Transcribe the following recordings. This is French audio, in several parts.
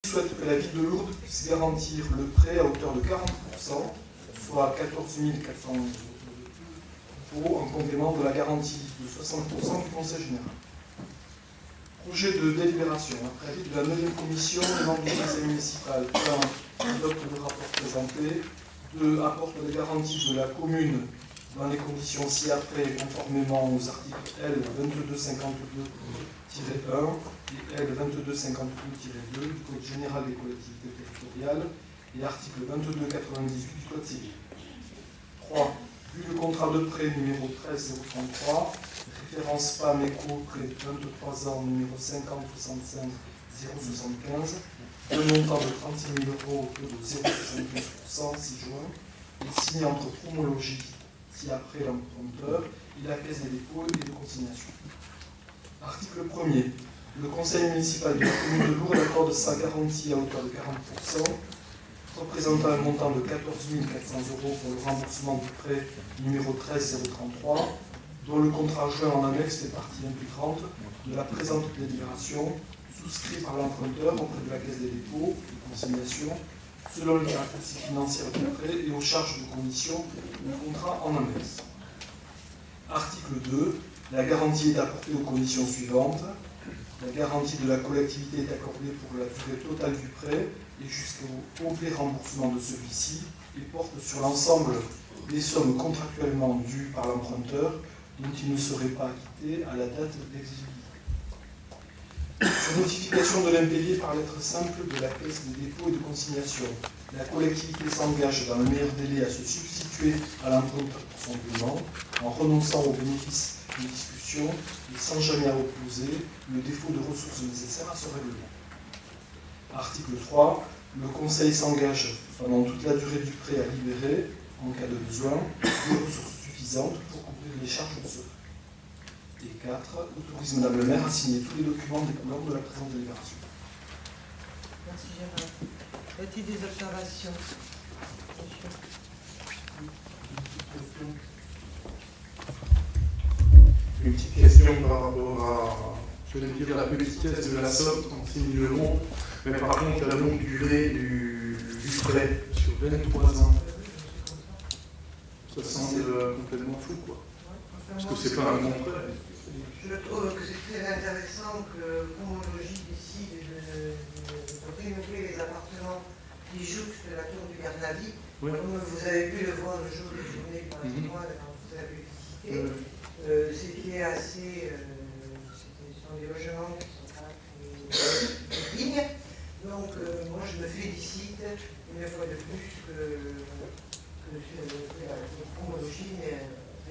souhaite que la ville de Lourdes puisse garantir le prêt à hauteur de 40%, soit 14 400 euros, en complément de la garantie de 60% du Conseil général. Projet de délibération. Après avis de la 9e commission, les membres du Conseil municipal 1 adoptent le rapport présenté, 2 apportent les garanties de la commune dans les conditions ci-après, conformément aux articles L 2252-1 et L 2252-2 du Code général des collectivités territoriales et article 2298 du Code civil. 3. Vu le contrat de prêt numéro 13033, référence PAMECO, prêt 23 ans, numéro 5065 075, un montant de 36 000 euros au taux de 0,75% 6 juin, et signé entre Promologie, ci-après l'emprunteur, et la Caisse des dépôts et de consignation. Article 1er. Le Conseil municipal de la commune de Lourdes accorde sa garantie à hauteur de 40%, représentant un montant de 14 400 euros pour le remboursement du prêt numéro 13033, dont le contrat joint en annexe fait partie intégrante de la présente délibération, souscrit par l'emprunteur auprès de la Caisse des dépôts et de consignation, selon les caractéristiques financières du prêt et aux charges de commission du contrat en annexe. Article 2. La garantie est apportée aux conditions suivantes. La garantie de la collectivité est accordée pour la durée totale du prêt et jusqu'au complet remboursement de celui-ci et porte sur l'ensemble des sommes contractuellement dues par l'emprunteur dont il ne serait pas acquitté à la date d'exigibilité. Sur notification de l'impayé par lettre simple de la Caisse des dépôts et de consignation, la collectivité s'engage dans le meilleur délai à se substituer à l'emprunteur pour son paiement en renonçant au bénéfice d'une discussion et sans jamais opposer le défaut de ressources nécessaires à ce règlement. Article 3. Le Conseil s'engage pendant toute la durée du prêt à libérer, en cas de besoin, des ressources suffisantes pour couvrir les charges de ce prêt. Et 4. Autorise Madame le maire à signer tous les documents découlant de la présente délibération. Merci Gérard. Y a-t-il des observations? Une petite question par rapport à, je vais dire, la petitesse de la somme, 36 000 euros, mais par contre la longue durée du prêt sur 23 ans. Ça semble complètement fou, quoi. Parce que c'est pas un bon prêt. Je trouve que c'est très intéressant que Promologie décide de rénover les appartements qui jouxtent la tour du Garnavie. Oui. Comme vous avez pu le voir le jour des journées par la dans la publicité. Ce qui est assez. Ce sont des logements qui sont pas très dignes. Donc, moi, je me félicite une fois de plus que la Promologie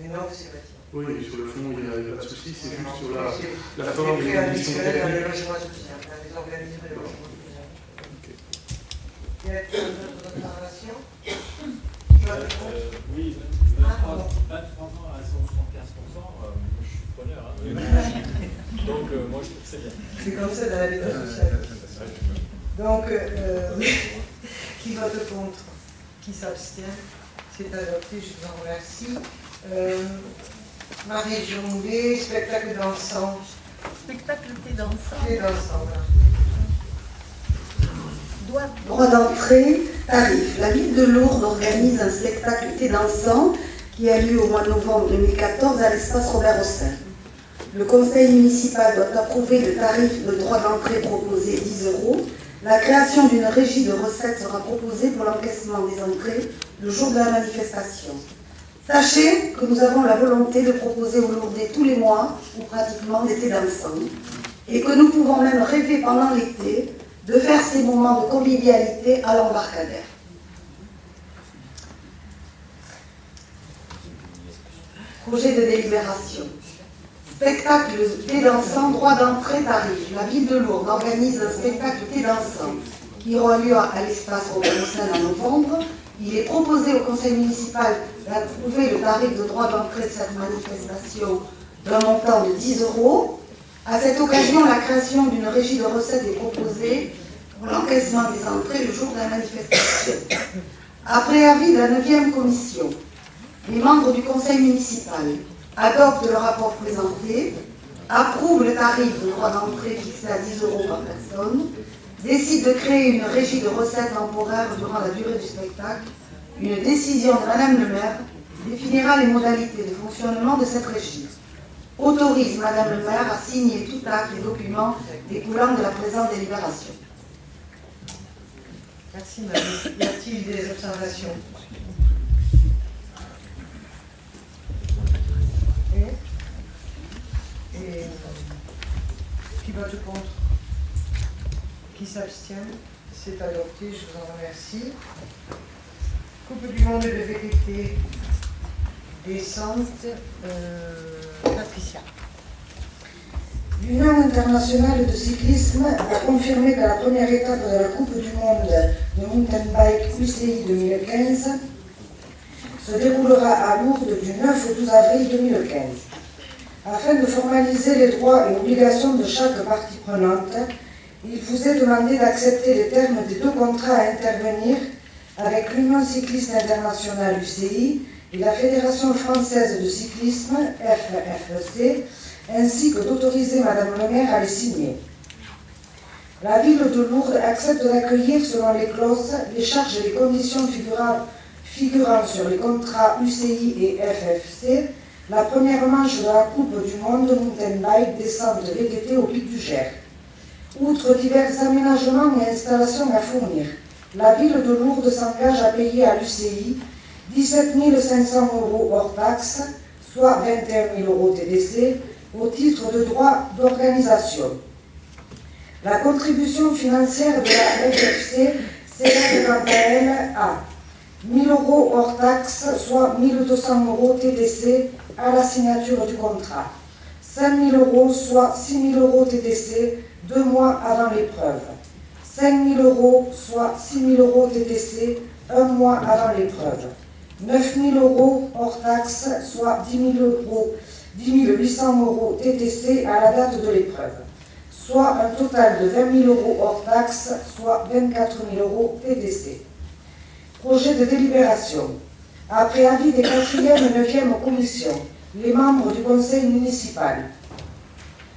rénove ces bâtiments. Oui, sur le fond, il n'y a pas de souci, c'est juste sur la forme et les conditions techniques. Dans les logements sociaux, dans les organismes de logement social. Y a-t-il d'autres observations? Oui, 23 ans à 175%, je suis preneur. Hein. Donc, moi, je trouve que c'est bien. C'est comme ça dans la vie sociale. Donc, qui vote contre? Qui s'abstient? C'est adopté, je vous en remercie. Marie-Jo Moulet, spectacle dansant. Spectacle thé dansant. Thé dansant. Droit d'entrée, tarif. La ville de Lourdes organise un spectacle thé dansant qui a lieu au mois de novembre 2014 à l'espace Robert Hossein. Le conseil municipal doit approuver le tarif de droit d'entrée proposé 10 €. La création d'une régie de recettes sera proposée pour l'encaissement des entrées le jour de la manifestation. Sachez que nous avons la volonté de proposer aux Lourdais tous les mois, ou pratiquement, des thés dansants, et que nous pouvons même rêver pendant l'été de faire ces moments de convivialité à l'embarcadère. Projet de délibération. Spectacle thé dansant, droit d'entrée, tarif. La ville de Lourdes organise un spectacle thé dansant qui aura lieu à l'espace Robert Hossein en novembre. Il est proposé au conseil municipal d'approuver le tarif de droit d'entrée de cette manifestation d'un montant de 10 €. À cette occasion, la création d'une régie de recettes est proposée pour l'encaissement des entrées le jour de la manifestation. Après avis de la 9e commission, les membres du conseil municipal adoptent le rapport présenté, approuvent le tarif de droit d'entrée fixé à 10 € par personne décide de créer une régie de recettes temporaire durant la durée du spectacle, une décision de Madame le maire définira les modalités de fonctionnement de cette régie. Autorise Madame le maire à signer tout acte et document découlant de la présente délibération. Merci Madame. Y a-t-il des observations? Et qui vote contre? Qui s'abstient? C'est adopté, je vous en remercie. Coupe du monde de VTT, descente, Patricia. L'Union internationale de cyclisme a confirmé que la première étape de la Coupe du monde de mountain bike UCI 2015 se déroulera à Lourdes du 9 au 12 avril 2015. Afin de formaliser les droits et obligations de chaque partie prenante, il vous est demandé d'accepter les termes des deux contrats à intervenir avec l'Union cycliste internationale UCI et la Fédération française de cyclisme FFC, ainsi que d'autoriser Madame le maire à les signer. La ville de Lourdes accepte d'accueillir, selon les clauses, les charges et les conditions figurant sur les contrats UCI et FFC, la première manche de la Coupe du monde mountain bike descente VTT au Pic du Gers. Outre divers aménagements et installations à fournir, la ville de Lourdes s'engage à payer à l'UCI 17 500 € hors taxes, soit 21 000 € TDC, au titre de droits d'organisation. La contribution financière de la FFC s'élève quant à elle à 1 000 € hors taxes, soit 1 200 € TDC à la signature du contrat. 5 000 €, soit 6 000 € TDC, 2 mois avant l'épreuve. 5 000 €, soit 6 000 € TDC, 1 mois avant l'épreuve. 9 000 € hors taxes, soit 10 800 € TTC à la date de l'épreuve, soit un total de 20 000 € hors taxes, soit 24 000 € TTC. Projet de délibération. Après avis des 4e et 9e commissions, les membres du conseil municipal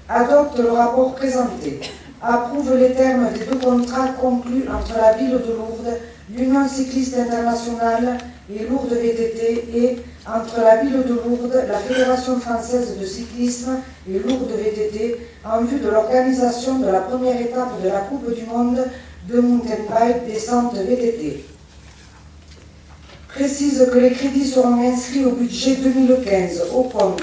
adoptent le rapport présenté, approuvent les termes des deux contrats conclus entre la ville de Lourdes, l'Union cycliste internationale et Lourdes VTT et entre la ville de Lourdes, la Fédération française de cyclisme et Lourdes VTT en vue de l'organisation de la première étape de la Coupe du monde de mountain bike descente VTT. Précise que les crédits seront inscrits au budget 2015 au compte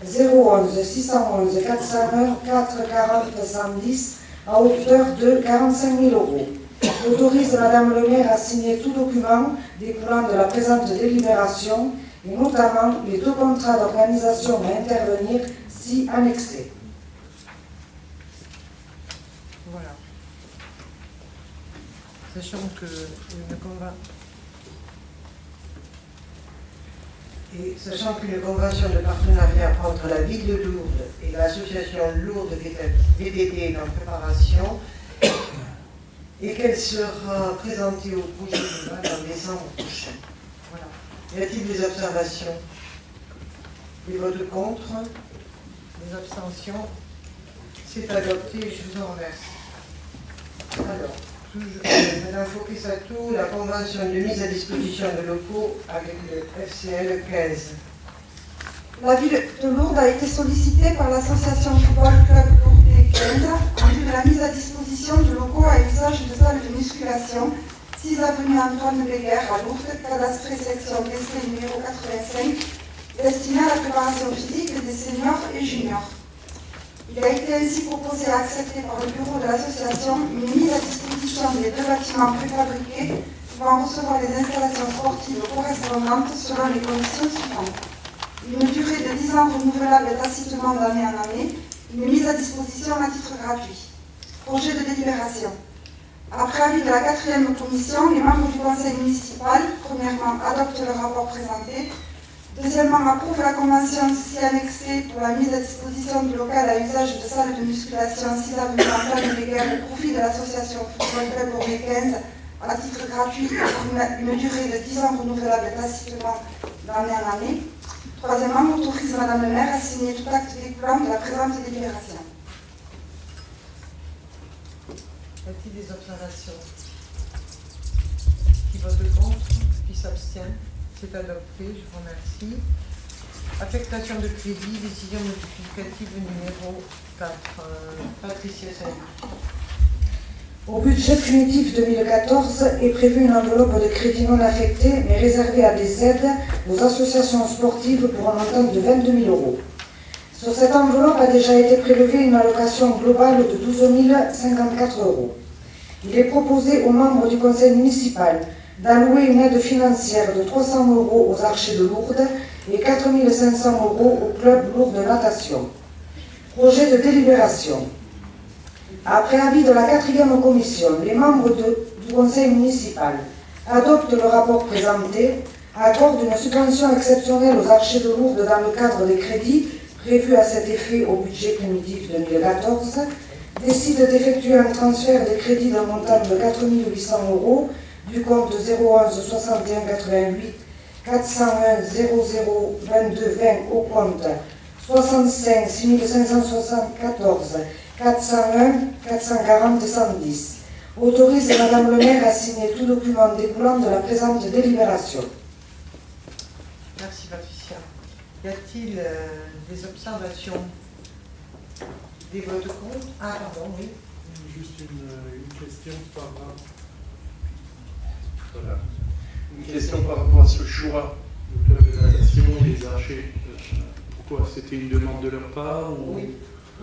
011 611 401 440 110 à hauteur de 45 000 €. Autorise Madame le maire à signer tout document découlant de la présente délibération et notamment les deux contrats d'organisation à intervenir si annexés. Voilà. Sachant que qu'une convention de partenariat entre la ville de Lourdes et l'association Lourdes VTT est en préparation et qu'elle sera présentée au projet de loi en décembre prochain. Voilà. Y a-t-il des observations? Des votes contre? Des abstentions? C'est adopté, je vous en remercie. Alors, Madame Fouquet-Satou, la convention de mise à disposition de locaux avec le FCL 15. La ville de Lourdes a été sollicitée par l'association Football Club Lourdes 15 en vue de la mise à disposition de locaux à usage de salles de musculation 6 avenue Antoine Béguer à Lourdes, cadastré section DC numéro 85, destinée à la préparation physique des seniors et juniors. Il a été ainsi proposé et accepté par le bureau de l'association une mise à disposition des deux bâtiments préfabriqués pouvant recevoir les installations sportives correspondantes selon les conditions suivantes. Une durée de 10 ans renouvelable tacitement d'année en année, une mise à disposition à titre gratuit. Projet de délibération. Après avis de la 4e commission, les membres du conseil municipal, premièrement, adoptent le rapport présenté. Deuxièmement, approuve la convention si annexée pour la mise à disposition du local à usage de salle de musculation 6 avenue Antoine Béguer au profit de l'association Football Club Lourdes 15 à titre gratuit pour une durée de 10 ans renouvelable tacitement d'année en année. Troisièmement, autorise Madame le maire à signer tout acte découlant de la présente délibération. Y a-t-il des observations? Qui vote contre? Qui s'abstient? C'est adopté, je vous remercie. Affectation de crédit, décision modificative numéro 4. Patricia Saint. Au budget primitif 2014 est prévue une enveloppe de crédits non affectés, mais réservée à des aides aux associations sportives pour un montant de 22 000 €. Sur cette enveloppe a déjà été prélevée une allocation globale de 12 054 €. Il est proposé aux membres du conseil municipal d'allouer une aide financière de 300 € aux Archers de Lourdes et 4 500 € au club Lourdes Natation. Projet de délibération. Après avis de la 4e commission, les membres du conseil municipal adoptent le rapport présenté, accordent une subvention exceptionnelle aux Archers de Lourdes dans le cadre des crédits prévus à cet effet au budget primitif 2014, décident d'effectuer un transfert des crédits d'un montant de 4 800 € du compte 011 61 88 401 00 22 20 au compte 65 6574 401 440 110. Autorise Madame le maire à signer tout document découlant de la présente délibération. Merci Patricia. Y a-t-il des observations? Des votes contre? Ah pardon, oui. Juste une question par rapport. Voilà. Une question par rapport à ce choix. Le club de natation, les Archers. Pourquoi? C'était une demande de leur part ou... Oui.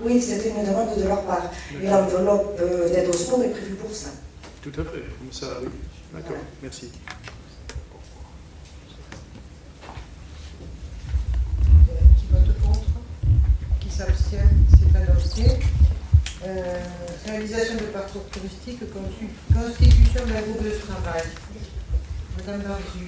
Oui, c'était une demande de leur part. Et l'enveloppe d'aide au sport est prévue pour ça. Tout à fait, comme ça, oui. D'accord, merci. Qui vote contre? Qui s'abstient? C'est adopté. Réalisation de parcours touristique, constitution d'un groupe de travail. Madame Barzu.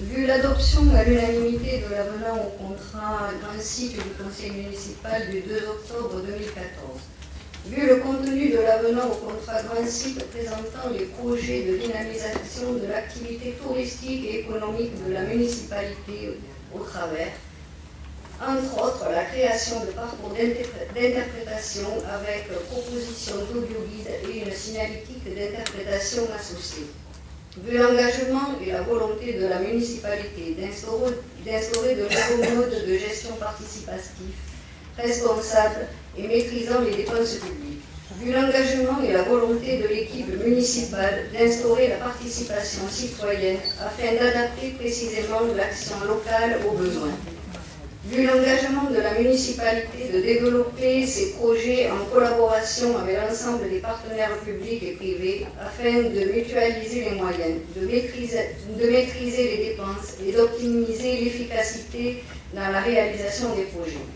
Vu l'adoption à l'unanimité de l'avenant au contrat grand cycle du conseil municipal du 2 octobre 2014, vu le contenu de l'avenant au contrat grand cycle présentant les projets de dynamisation de l'activité touristique et économique de la municipalité au travers, entre autres la création de parcours d'interprétation avec proposition d'audio-guide et une signalétique d'interprétation associée. Vu l'engagement et la volonté de la municipalité d'instaurer de nouveaux modes de gestion participative, responsables et maîtrisant les dépenses publiques, vu l'engagement et la volonté de l'équipe municipale d'instaurer la participation citoyenne afin d'adapter précisément l'action locale aux besoins, vu l'engagement de la municipalité de développer ses projets en collaboration avec l'ensemble des partenaires publics et privés afin de mutualiser les moyens, de maîtriser les dépenses et d'optimiser l'efficacité dans la réalisation des projets.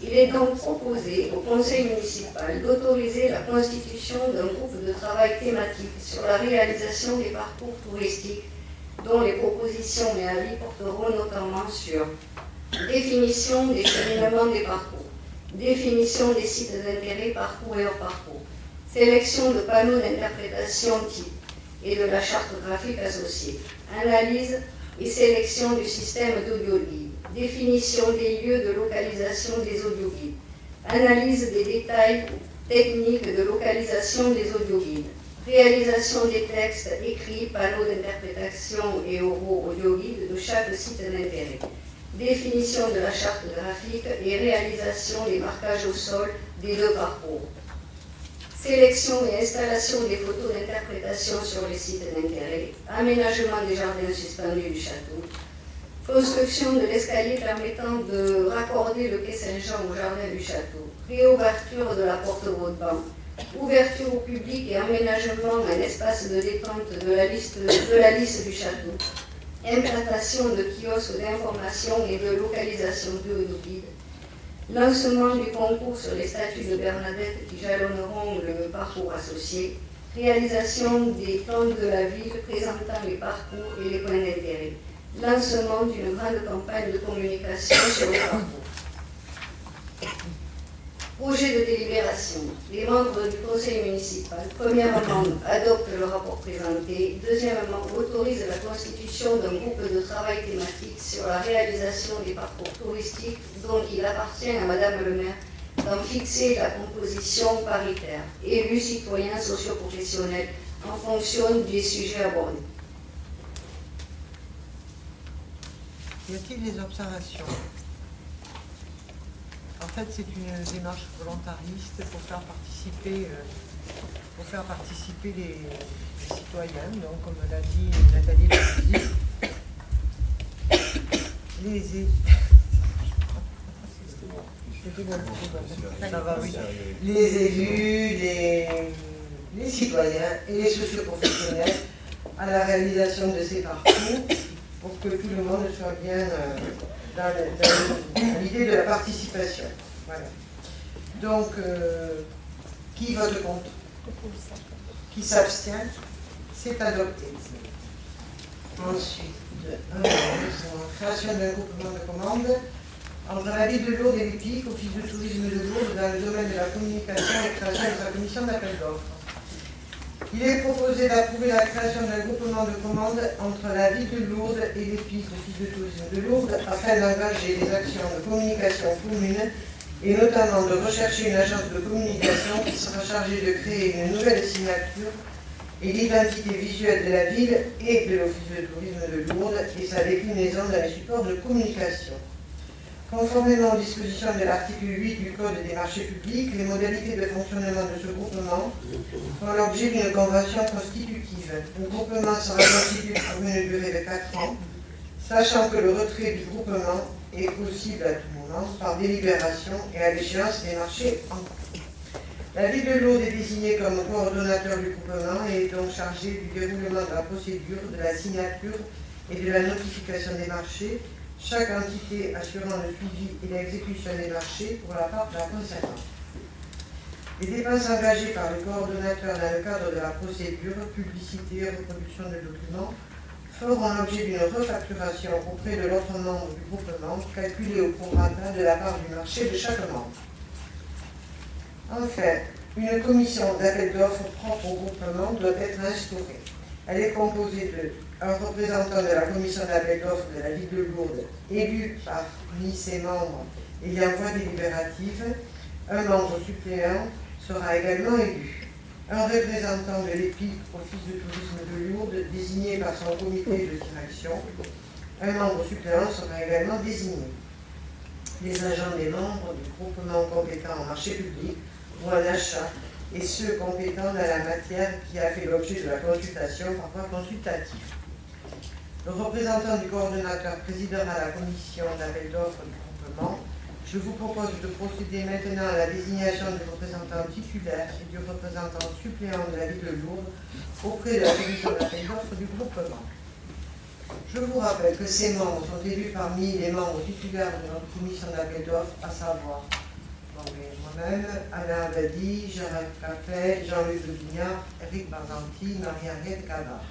Il est donc proposé au conseil municipal d'autoriser la constitution d'un groupe de travail thématique sur la réalisation des parcours touristiques dont les propositions et avis porteront notamment sur définition des cheminements des parcours, définition des sites d'intérêt parcours et hors parcours, sélection de panneaux d'interprétation type et de la charte graphique associée, analyse et sélection du système d'audio-guide, définition des lieux de localisation des audio-guides, analyse des détails techniques de localisation des audio-guides, réalisation des textes écrits, panneaux d'interprétation et oraux audio-guides de chaque site d'intérêt, définition de la charte graphique et réalisation des marquages au sol des deux parcours, sélection et installation des photos d'interprétation sur les sites d'intérêt, aménagement des jardins suspendus du château, construction de l'escalier permettant de raccorder le quai Saint-Jean au jardin du château, réouverture de la porte Vaudeban, ouverture au public et aménagement d'un espace de détente de la lisse du château, implantation de kiosques d'information et de localisation d'audio-guide, lancement du concours sur les statuts de Bernadette qui jalonneront le parcours associé, réalisation des plans de la ville présentant les parcours et les points d'intérêt, lancement d'une grande campagne de communication sur le parcours. Projet de délibération. Les membres du conseil municipal, premièrement, adoptent le rapport présenté. Deuxièmement, autorisent la constitution d'un groupe de travail thématique sur la réalisation des parcours touristiques dont il appartient à Madame le maire d'en fixer la composition paritaire, élus, citoyens, socioprofessionnels, en fonction des sujets abordés. Y a-t-il des observations? En fait, c'est une démarche volontariste pour faire participer les citoyens. Donc, comme l'a dit Nathalie Lévy, les élus, les citoyens et les socioprofessionnels à la réalisation de ces parcours pour que tout le monde soit bien dans l'idée de la participation. Voilà. Donc, qui vote contre? Qui s'abstient? C'est adopté. Ensuite, création d'un groupement de commandes entre la ville de Lourdes et l'EPIC, Office de tourisme de Lourdes, dans le domaine de la communication et création de sa commission d'appel d'offres. Il est proposé d'approuver la création d'un groupement de commandes entre la ville de Lourdes et l'EPIC, Office de tourisme de Lourdes, afin d'engager des actions de communication communes et notamment de rechercher une agence de communication qui sera chargée de créer une nouvelle signature et l'identité visuelle de la ville et de l'Office de tourisme de Lourdes et sa déclinaison dans les supports de communication. Conformément aux dispositions de l'article 8 du Code des marchés publics, les modalités de fonctionnement de ce groupement font l'objet d'une convention constitutive. Le groupement sera constitué pour une durée de 4 ans, sachant que le retrait du groupement est possible à tout moment par délibération et à l'échéance des marchés en cours. La ville de Lourdes est désignée comme coordonnateur du groupement et est donc chargée du déroulement de la procédure, de la signature et de la notification des marchés, chaque entité assurant le suivi et l'exécution des marchés pour la part de la concernante. Les dépenses engagées par le coordonnateur dans le cadre de la procédure, publicité et reproduction de documents, feront l'objet d'une refacturation auprès de l'autre membre du groupement, calculée au prorata de la part du marché de chaque membre. Enfin, une commission d'appel d'offres propre au groupement doit être instaurée. Elle est composée d'un représentant de la commission d'appel d'offres de la ville de Lourdes, élu parmi ses membres ayant voix délibérative. Un membre suppléant sera également élu. Un représentant de l'EPIC, Office de tourisme de Lourdes, désigné par son comité de direction. Un membre suppléant sera également désigné. Les agents des membres du groupement compétents en marché public ou en achat et ceux compétents dans la matière qui a fait l'objet de la consultation par voie consultative. Le représentant du coordonnateur présidera la commission d'appel d'offres du groupement. Je vous propose de procéder maintenant à la désignation du représentant titulaire et du représentant suppléant de la ville de Lourdes auprès de la commission d'appel d'offres du groupement. Je vous rappelle que ces membres sont élus parmi les membres titulaires de notre commission d'appel d'offres, à savoir moi-même, Alain Abadi, Gérald Capet, Jean-Luc Levignard, Eric Barzanti, Marie-Henriette Cavard.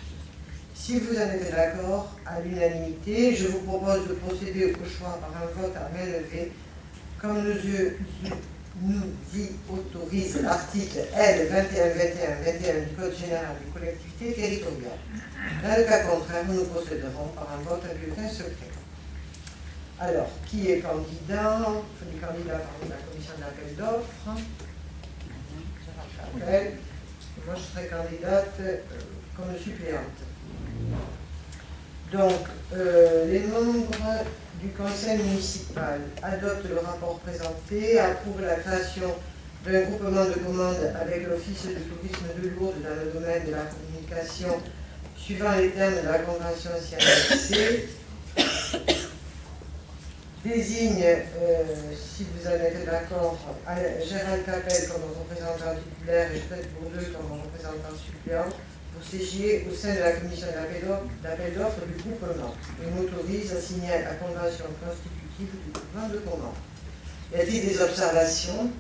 Si vous en êtes d'accord, à l'unanimité, je vous propose de procéder au choix par un vote à main levée, comme nous y autorise l'article L. 21-21-21 du Code général des collectivités territoriales. Dans le cas contraire, nous procéderons par un vote à bulletin secret. Alors, qui est candidat? Les candidats parmi la commission d'appel d'offres. Moi, je serai candidate comme suppléante. Donc, les membres du conseil municipal adoptent le rapport présenté, approuvent la création d'un groupement de commandes avec l'Office de tourisme de Lourdes dans le domaine de la communication, suivant les termes de la convention CNC. Désigne, si vous en êtes d'accord, Gérald Capel comme représentant titulaire et Fred Bourdeux comme représentant suppléant pour siéger au sein de la commission d'appel d'offres du groupement et m'autorise à signer la convention constitutive du groupement de commande. Y a-t-il des observations?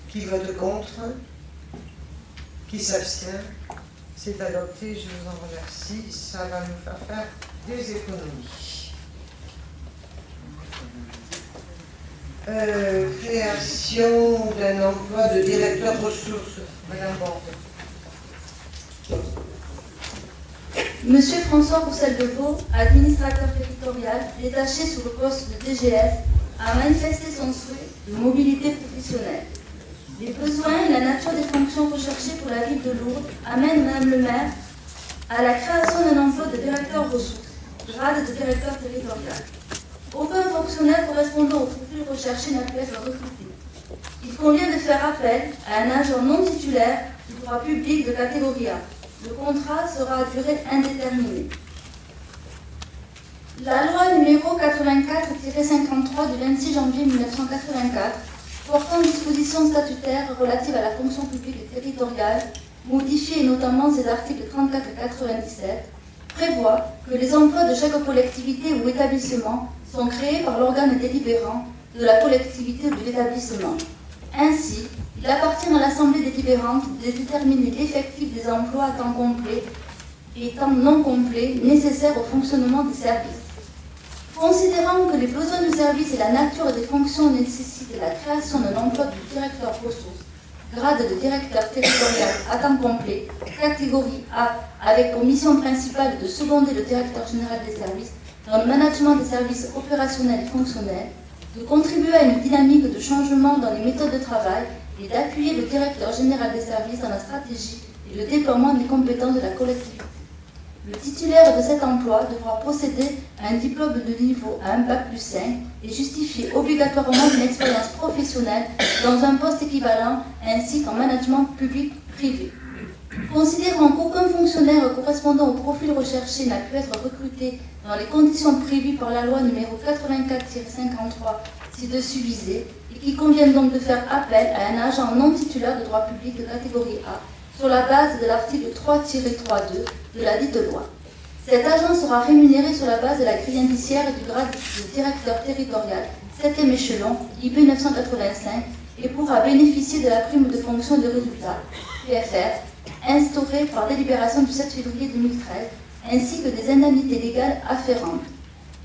Qui vote contre? Qui s'abstient? C'est adopté, je vous en remercie. Ça va nous faire faire des économies. Création d'un emploi de directeur ressources. Madame Bordeaux. Monsieur François Roussel-Deveau, administrateur territorial, détaché sur le poste de DGS, a manifesté son souhait de mobilité professionnelle. Les besoins et la nature des fonctions recherchées pour la ville de Lourdes amènent Madame le maire à la création d'un emploi de directeur ressources, grade de directeur territorial. Aucun fonctionnaire correspondant au profil recherché n'a pu être recruté. Il convient de faire appel à un agent non titulaire du droit public de catégorie A. Le contrat sera à durée indéterminée. La loi numéro 84-53 du 26 janvier 1984 portant dispositions statutaires relatives à la fonction publique territoriale, modifiée et notamment ses articles 34 et 97, prévoit que les emplois de chaque collectivité ou établissement sont créés par l'organe délibérant de la collectivité ou de l'établissement. Ainsi, il appartient à l'Assemblée délibérante de déterminer l'effectif des emplois à temps complet et temps non complet nécessaires au fonctionnement des services. Considérant que les besoins du service et la nature des fonctions nécessitent la création d'un emploi de directeur ressources, grade de directeur territorial à temps complet, catégorie A, avec pour mission principale de seconder le directeur général des services dans le management des services opérationnels et fonctionnels, de contribuer à une dynamique de changement dans les méthodes de travail et d'appuyer le directeur général des services dans la stratégie et le déploiement des compétences de la collectivité. Le titulaire de cet emploi devra posséder un diplôme de niveau à un bac plus 5 et justifier obligatoirement d'une expérience professionnelle dans un poste équivalent ainsi qu'en management public-privé. Considérant qu'aucun fonctionnaire correspondant au profil recherché n'a pu être recruté dans les conditions prévues par la loi numéro 84-53 ci-dessus visée, et qu'il convient donc de faire appel à un agent non titulaire de droit public de catégorie A sur la base de l'article 3-3.2 de la dite loi. Cet agent sera rémunéré sur la base de la grille indiciaire et du grade de directeur territorial 7e échelon IB 985 et pourra bénéficier de la prime de fonction de résultat PFR instaurée par délibération du 7 février 2013 ainsi que des indemnités légales afférentes.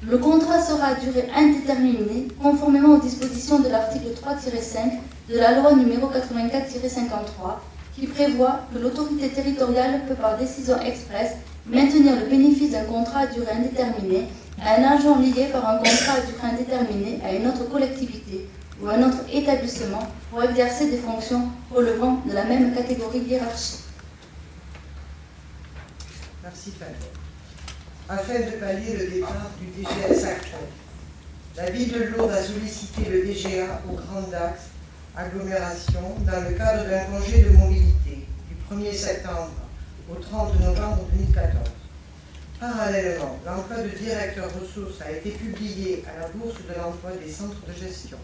Le contrat sera à durée indéterminée conformément aux dispositions de l'article 3-5 de la loi numéro 84-53 qui prévoit que l'autorité territoriale peut par décision expresse maintenir le bénéfice d'un contrat à durée indéterminée à un agent lié par un contrat à durée indéterminée à une autre collectivité ou un autre établissement pour exercer des fonctions relevant de la même catégorie hiérarchique. Merci Fabien. Afin de pallier le départ du DGS actuel, la ville de Lourdes a sollicité le DGA au Grand Axe agglomération dans le cadre d'un congé de mobilité du 1er septembre au 30 novembre 2014. Parallèlement, l'emploi de directeur ressources a été publié à la bourse de l'emploi des centres de gestion.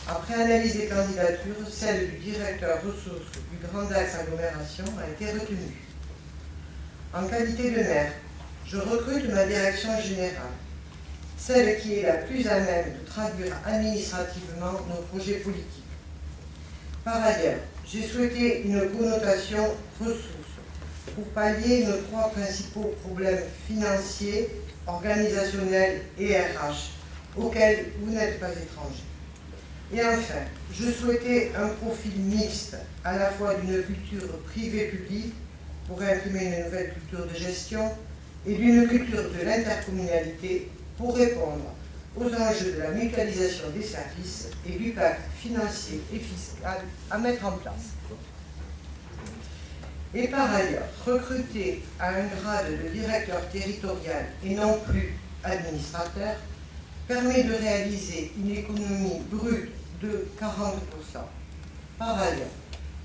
Après analyse des candidatures, celle du directeur ressources du Grand Axe agglomération a été retenue. En qualité de maire, je recrute ma direction générale, celle qui est la plus à même de traduire administrativement nos projets politiques. Par ailleurs, j'ai souhaité une connotation ressources pour pallier nos trois principaux problèmes financiers, organisationnels et RH, auxquels vous n'êtes pas étrangers. Et enfin, je souhaitais un profil mixte, à la fois d'une culture privée-publique, pour imprimer une nouvelle culture de gestion, et d'une culture de l'intercommunalité, pour répondre aux enjeux de la mutualisation des services et du pacte financier et fiscal à mettre en place. Et par ailleurs, recruter à un grade de directeur territorial et non plus administrateur permet de réaliser une économie brute de 40%. Par ailleurs,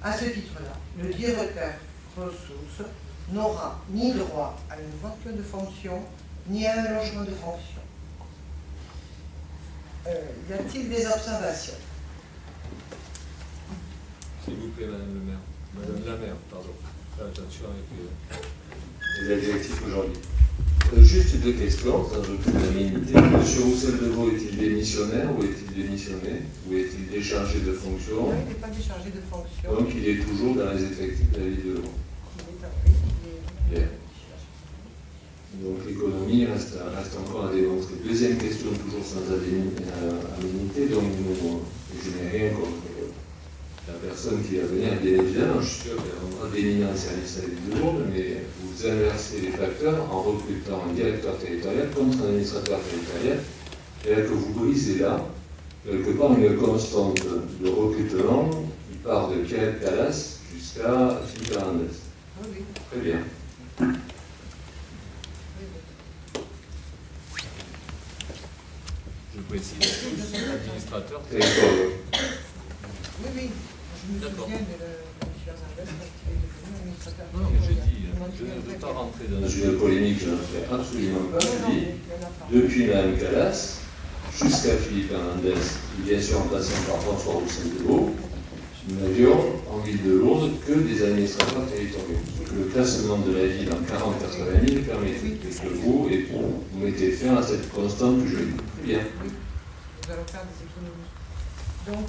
à ce titre-là, le directeur ressources n'aura ni droit à une voiture de fonction, ni à un logement de fonction. Y a-t-il des observations? S'il vous plaît, Madame le maire. Madame la maire, pardon. Attention avec les adjectifs aujourd'hui. Juste deux questions, sans aucune unanimité. M. Roussel-Deveau est-il démissionnaire ou est-il démissionné? Ou est-il déchargé de fonction? Non, il n'est pas déchargé de fonction. Donc il est toujours dans les effectifs de la ville de Lourdes. Bien. Donc l'économie reste encore à démontrer. Deuxième question, toujours sans aménité, donc je n'ai rien contre la personne qui va venir, bien évidemment, je suis sûr qu'elle rendra d'éminents services à la ville de Lourdes, mais vous inversez les facteurs en recrutant un directeur territorial contre un administrateur territorial, et là que vous brisez là, quelque part, une constante de recrutement qui part de Pierre Calas jusqu'à Philippe Hernandez. Oui. Très bien. Je précise, administrateur. Territorial. Oui. Je me D'accord. souviens de M. Hernandez quand il est devenu administrateur. Non, mais j'ai dit, Je m'en je souviens ne veux très pas bien. rentrer dans Dans une polémique, je n'en fais absolument pas. Non, Je non, dis, il y en a pas. depuis Mme Calas jusqu'à Philippe Hernandez, qui bien sûr en passant par François Roussel de Vaux, nous n'avions en ville de Lourdes que des administrateurs territoriaux. Le classement de la ville en 40-80 000 permet que vous mettez fin à cette constante que je dis. Très bien. Nous allons faire des économies. Donc,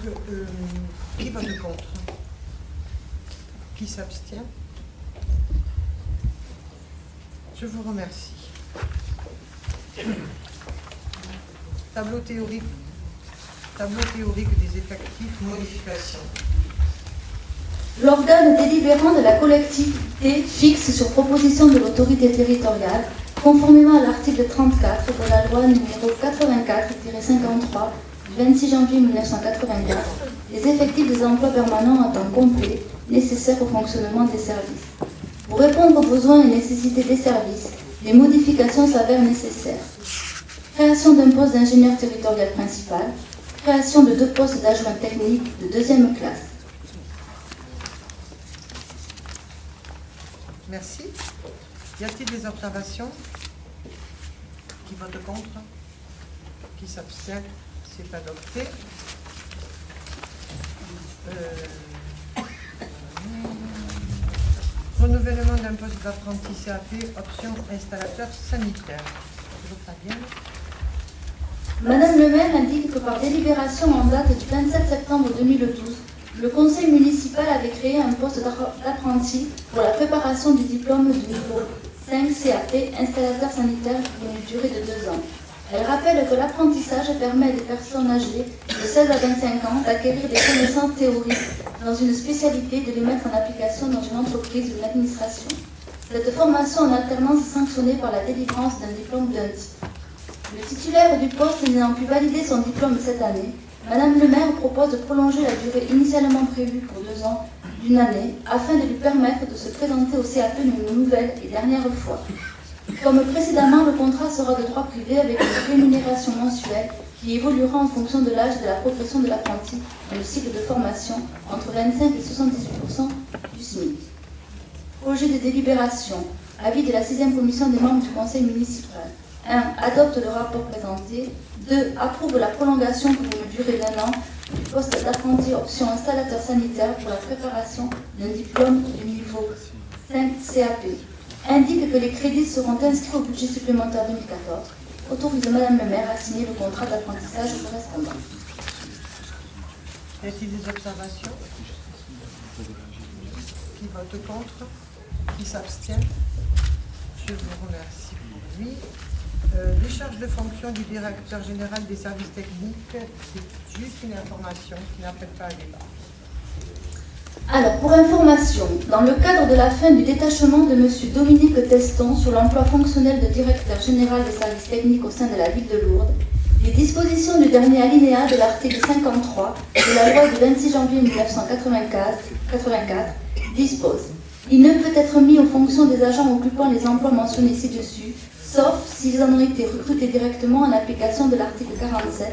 qui vote contre? Qui s'abstient? Je vous remercie. Tableau théorique des effectifs, modification. L'organe délibérant de la collectivité fixe sur proposition de l'autorité territoriale, conformément à l'article 34 de la loi numéro 84-53 du 26 janvier 1984, les effectifs des emplois permanents à temps complet nécessaires au fonctionnement des services. Pour répondre aux besoins et nécessités des services, des modifications s'avèrent nécessaires. Création d'un poste d'ingénieur territorial principal, création de 2 postes d'adjoint technique de 2e classe. Merci. Y a-t-il des observations? Qui vote contre? Qui s'abstient? C'est adopté. Renouvellement d'un poste d'apprenti CAP, option installateur sanitaire. Toujours Fabienne. Madame le maire indique que par délibération en date du 27 septembre 2012, le conseil municipal avait créé un poste d'apprenti pour la préparation du diplôme du niveau 5 CAP installateur sanitaire pour une durée de 2 ans. Elle rappelle que l'apprentissage permet à des personnes âgées de 16 à 25 ans d'acquérir des connaissances théoriques dans une spécialité et de les mettre en application dans une entreprise ou une administration. Cette formation en alternance est sanctionnée par la délivrance d'un diplôme d'un titre. Le titulaire du poste n'ayant pu valider son diplôme cette année, Madame le maire propose de prolonger la durée initialement prévue pour 2 ans d'une année afin de lui permettre de se présenter au CAP une nouvelle et dernière fois. Comme précédemment, le contrat sera de droit privé avec une rémunération mensuelle qui évoluera en fonction de l'âge de la progression de l'apprenti dans le cycle de formation entre 25 et 78% du SMIC. Projet de délibération. Avis de la 6e commission des membres du conseil municipal. 1. Adopte le rapport présenté. 2. Approuve la prolongation pour une durée d'1 an du poste d'apprenti option installateur sanitaire pour la préparation d'un diplôme du niveau 5 CAP. Indique que les crédits seront inscrits au budget supplémentaire 2014. Autorise Madame le maire à signer le contrat d'apprentissage correspondant. Y a-t-il des observations? Qui vote contre? Qui s'abstient? Je vous remercie pour lui. Décharge de fonction du directeur général des services techniques, c'est juste une information qui n'appelle pas à débat. Alors, pour information, dans le cadre de la fin du détachement de M. Dominique Teston sur l'emploi fonctionnel de directeur général des services techniques au sein de la ville de Lourdes, les dispositions du dernier alinéa de l'article 53 de la loi du 26 janvier 1984 disposent « Il ne peut être mis aux fonctions des agents occupant les emplois mentionnés ci-dessus, sauf s'ils en ont été recrutés directement en application de l'article 47,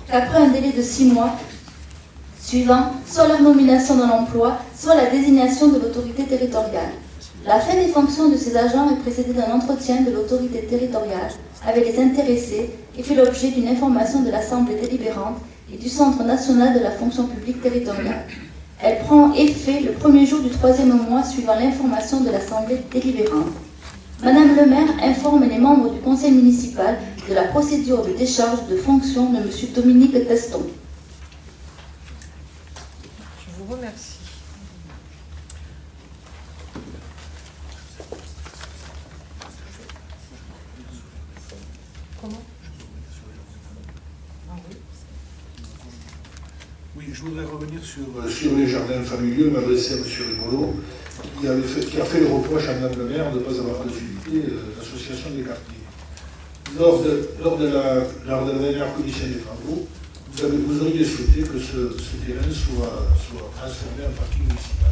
qu'après un délai de 6 mois suivant soit leur nomination dans l'emploi, soit la désignation de l'autorité territoriale. La fin des fonctions de ces agents est précédée d'un entretien de l'autorité territoriale avec les intéressés et fait l'objet d'une information de l'Assemblée délibérante et du Centre national de la fonction publique territoriale. Elle prend effet le premier jour du 3e mois suivant l'information de l'Assemblée délibérante. Madame le maire informe les membres du conseil municipal de la procédure de décharge de fonction de M. Dominique Teston. Je vous remercie. Comment? Je voudrais revenir sur les jardins familiaux, m'adresser à M. Rigolo, qui a fait le reproche à Mme le maire de ne pas avoir consulté l'association des quartiers. Lors de la dernière commission des travaux, vous auriez souhaité que ce terrain soit transformé en parking municipal.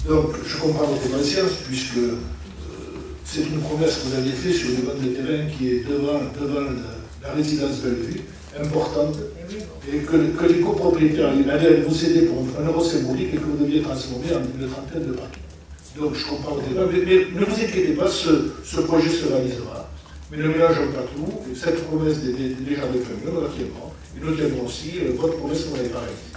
Donc, je comprends votre impatience, puisque c'est une promesse que vous aviez faite sur une bande de terrain qui est devant la résidence Bellevue, importante, et que les copropriétaires allaient vous céder pour un euro symbolique et que vous deviez transformer en une trentaine de parkings. Donc, je comprends votre débat, mais ne vous inquiétez pas, ce projet se réalisera. Mais ne mélangeons pas tout. Cette promesse des jardins familiaux, nous la tiendrons. Et nous tiendrons aussi votre promesse que vous n'avez pas réalisée.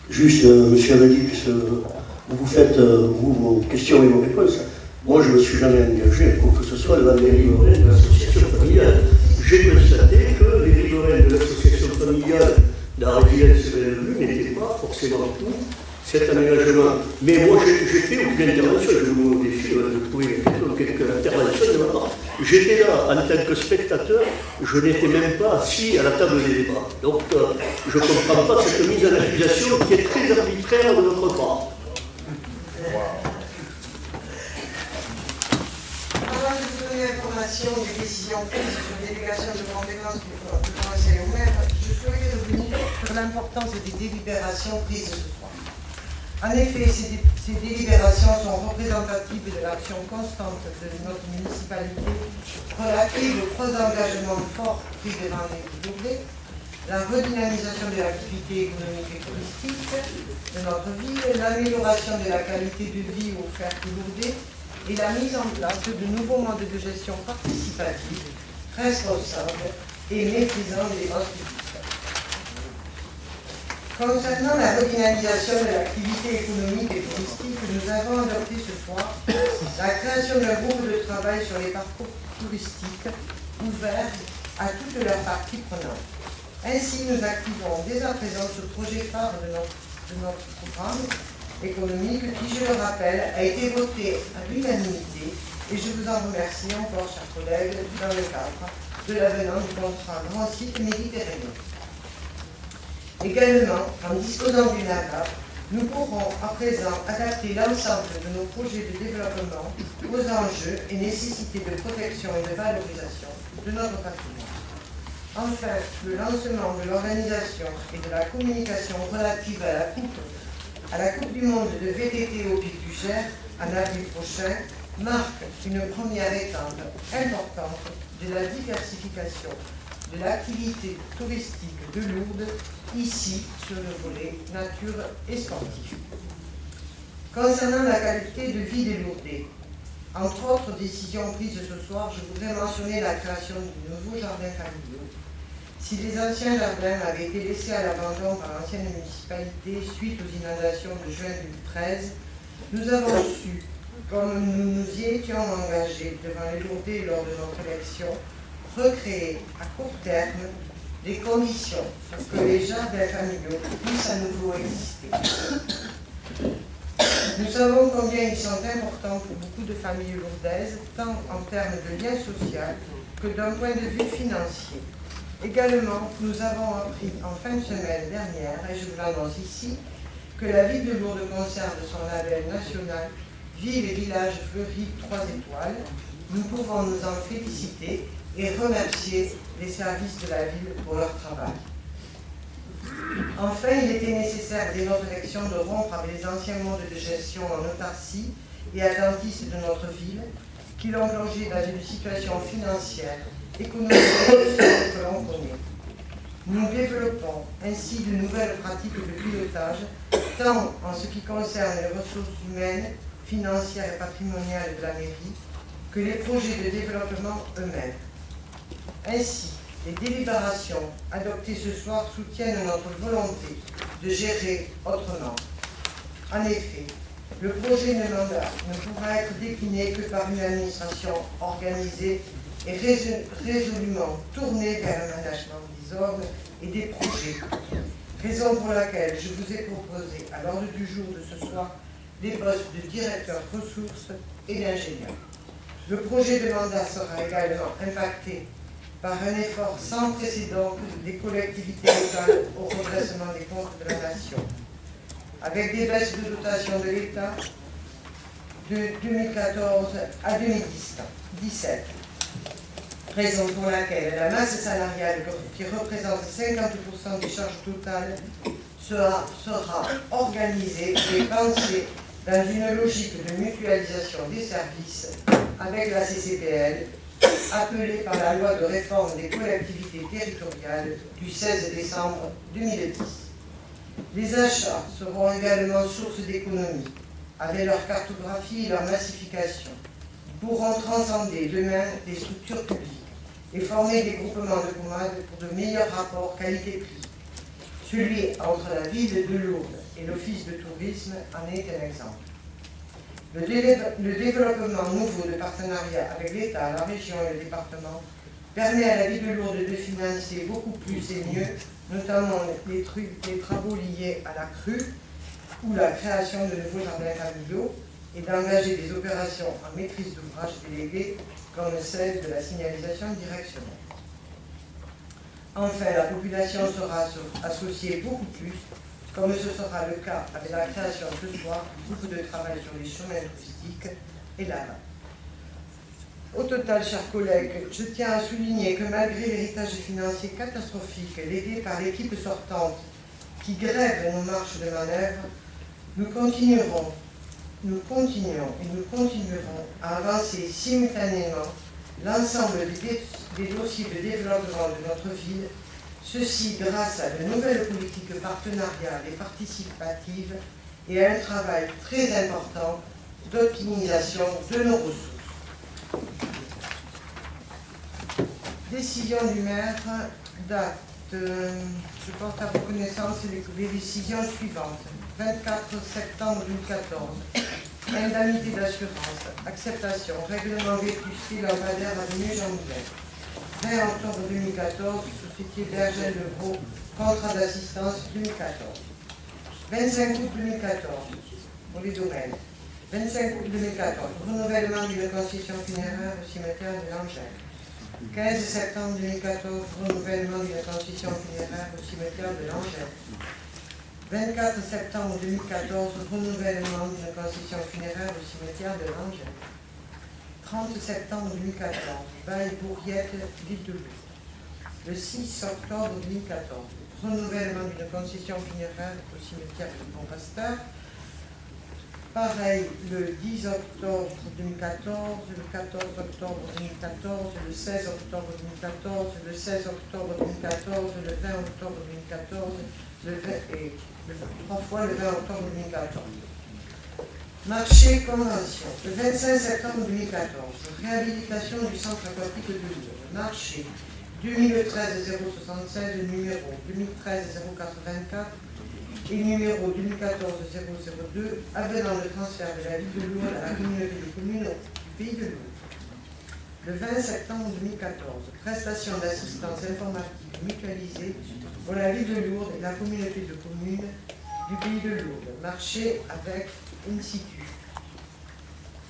Juste, monsieur Abadi, puisque vous faites vos questions et vos réponses. Moi, je ne me suis jamais engagé à quoi que ce soit devant les riverains de l'association familiale. J'ai constaté que les riverains de l'association familiale de la résidence Bellevue n'étaient pas forcément pour cet aménagement. Mais moi, j'ai fait aucune intervention. Je me modifie de trouver quelques interventions de ma part. J'étais là en tant que spectateur, je n'étais même pas assis à la table des débats. Donc, je ne comprends pas cette mise en accusation qui est très arbitraire de notre part. Avant de vous donner l'information des décisions prises sur délégation de compétences du conseil au maire, je souhaite revenir sur l'importance des délibérations prises ce soir. En effet, ces délibérations sont représentatives de l'action constante de notre municipalité relative aux 3 engagements forts pris devant les Lourdais: la redynamisation de l'activité économique et touristique de notre ville, l'amélioration de la qualité de vie offerte aux Lourdais et la mise en place de nouveaux modes de gestion participative, responsables et maîtrisant des dépenses publiques. Concernant la redynamisation de l'activité économique et touristique, nous avons adopté ce soir la création d'un groupe de travail sur les parcours touristiques ouverts à toutes leurs parties prenantes. Ainsi, nous activons dès à présent ce projet phare de notre programme économique qui, je le rappelle, a été voté à l'unanimité et je vous en remercie encore, chers collègues, dans le cadre de l'avenant du contrat Grand Site Méditerranée. Également, en disposant d'une AGAP, nous pourrons à présent adapter l'ensemble de nos projets de développement aux enjeux et nécessités de protection et de valorisation de notre patrimoine. Enfin, le lancement de l'organisation et de la communication relative à la Coupe du Monde de VTT au Pic du Cher en avril prochain marque une première étape importante de la diversification de l'activité touristique de Lourdes, ici sur le volet nature et sportif. Concernant la qualité de vie des Lourdais, entre autres décisions prises ce soir, je voudrais mentionner la création du nouveau jardin familial. Si les anciens jardins avaient été laissés à l'abandon par l'ancienne municipalité suite aux inondations de juin 2013, nous avons su, comme nous nous y étions engagés devant les Lourdais lors de notre élection, recréer à court terme des conditions pour que les jardins familiaux puissent à nouveau exister. Nous savons combien ils sont importants pour beaucoup de familles lourdaises, tant en termes de lien social que d'un point de vue financier. Également, nous avons appris en fin de semaine dernière, et je vous l'annonce ici, que la ville de Lourdes conserve son label national Ville et Village Fleuri 3 étoiles. Nous pouvons nous en féliciter et remercier les services de la ville pour leur travail. Enfin, il était nécessaire dès notre élection de rompre avec les anciens modes de gestion en autarcie et attentistes de notre ville, qui l'ont plongé dans une situation financière, économique et sociale que l'on connaît. Nous développons ainsi de nouvelles pratiques de pilotage, tant en ce qui concerne les ressources humaines, financières et patrimoniales de la mairie, que les projets de développement eux-mêmes. Ainsi, les délibérations adoptées ce soir soutiennent notre volonté de gérer autrement. En effet, le projet de mandat ne pourra être décliné que par une administration organisée et résolument tournée vers le management des ordres et des projets. Raison pour laquelle je vous ai proposé à l'ordre du jour de ce soir les postes de directeur ressources et d'ingénieur. Le projet de mandat sera également impacté par un effort sans précédent des collectivités locales au redressement des comptes de la nation, avec des baisses de dotation de l'État de 2014 à 2017. Raison pour laquelle la masse salariale, qui représente 50% des charges totales, sera organisée et pensée dans une logique de mutualisation des services avec la CCPL, appelée par la loi de réforme des collectivités territoriales du 16 décembre 2010. Les achats seront également source d'économie, avec leur cartographie et leur massification. Ils pourront transcender demain des structures publiques et former des groupements de commandes pour de meilleurs rapports qualité-prix. Celui entre la ville de Lourdes et l'Office de tourisme en est un exemple. Le développement nouveau de partenariat avec l'État, la région et le département permet à la ville de Lourdes de financer beaucoup plus et mieux, notamment les travaux liés à la crue ou la création de nouveaux jardins familiaux, et d'engager des opérations en maîtrise d'ouvrage déléguée comme celle de la signalisation directionnelle. Enfin, la population sera associée beaucoup plus, comme ce sera le cas avec la création ce soir du groupe de travail sur les chemins touristiques et l'AMA. Au total, chers collègues, je tiens à souligner que malgré l'héritage financier catastrophique légué par l'équipe sortante qui grève nos marges de manœuvre, nous continuons à avancer simultanément l'ensemble des dossiers de développement de notre ville, ceci grâce à de nouvelles politiques partenariales et participatives et à un travail très important d'optimisation de nos ressources. Décision du maire date, je porte à vos connaissances les décisions suivantes. 24 septembre 2014, indemnité d'assurance, acceptation, règlement vétusté, lampadaire avenue Jean Moulin. 20 octobre 2014, Société Bergel de Gros, contrat d'assistance 2014. 25 août 2014, pour les domaines. 25 août 2014, renouvellement d'une concession funéraire au cimetière de l'Angèle. 15 septembre 2014, renouvellement d'une concession funéraire au cimetière de l'Angèle. 24 septembre 2014, renouvellement d'une concession funéraire au cimetière de l'Angèle. 30 septembre 2014, bail Bourriette, ville de Lourdes. Le 6 octobre 2014, renouvellement d'une concession funéraire au cimetière de Bon-Pasteur. Pareil, le 10 octobre 2014, le 14 octobre 2014, le 16 octobre 2014, le 16 octobre 2014, le 20 octobre 2014, et trois fois le 20 octobre 2014. Marché convention, le 25 septembre 2014, réhabilitation du centre aquatique de Lourdes. Marché 2013-076, numéro 2013-084 et numéro 2014-002, avenant le transfert de la ville de Lourdes à la communauté de communes du pays de Lourdes. Le 20 septembre 2014, prestation d'assistance informatique mutualisée pour la ville de Lourdes et la communauté de communes du pays de Lourdes. Marché avec In-situ.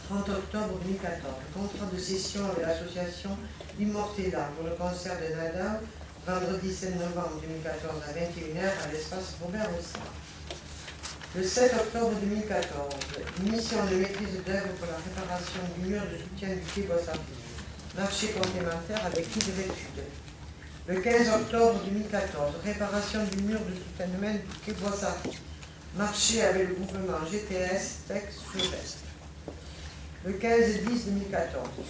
30 octobre 2014, contrat de cession avec l'association Immortella pour le concert de Nadal, vendredi 7 novembre 2014 à 21h à l'espace Robert Rossard. Le 7 octobre 2014, mission de maîtrise d'œuvre pour la réparation du mur de soutien du quai Boissarville. Marché complémentaire avec hydrétude. Le 15 octobre 2014, réparation du mur de soutènement du quai Boissarville. Marché avec le groupement GTS Tex Sud-Est. Le 15-10-2014,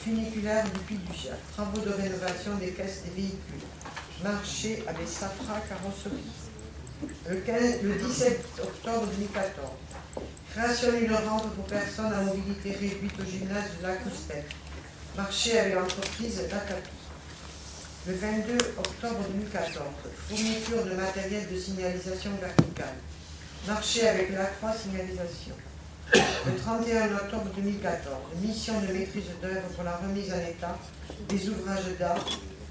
funiculaire du Puy du Gers, travaux de rénovation des caisses des véhicules. Marché avec Safra Carrosserie. Le 17 octobre 2014, création d'une rampe pour personnes à mobilité réduite au gymnase de la Coustec. Marché avec l'entreprise d'Acapi. Le 22 octobre 2014, fourniture de matériel de signalisation verticale. Marché avec la Croix Signalisation. Le 31 octobre 2014, mission de maîtrise d'œuvre pour la remise en état des ouvrages d'art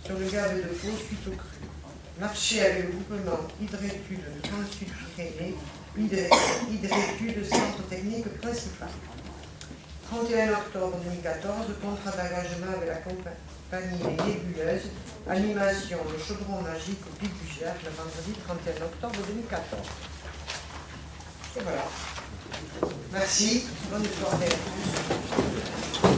sur le Gave de Pau suite aux crues. Marché avec le groupement Hydrétude de Trans-Sud-Pyrénées, Hydrétude centre technique principal. 31 octobre 2014, contrat d'engagement avec la compagnie Les Nébuleuses, animation le chaudron magique au Pic du Gers, le vendredi 31 octobre 2014. Et voilà. Merci. Bonne soirée à tous.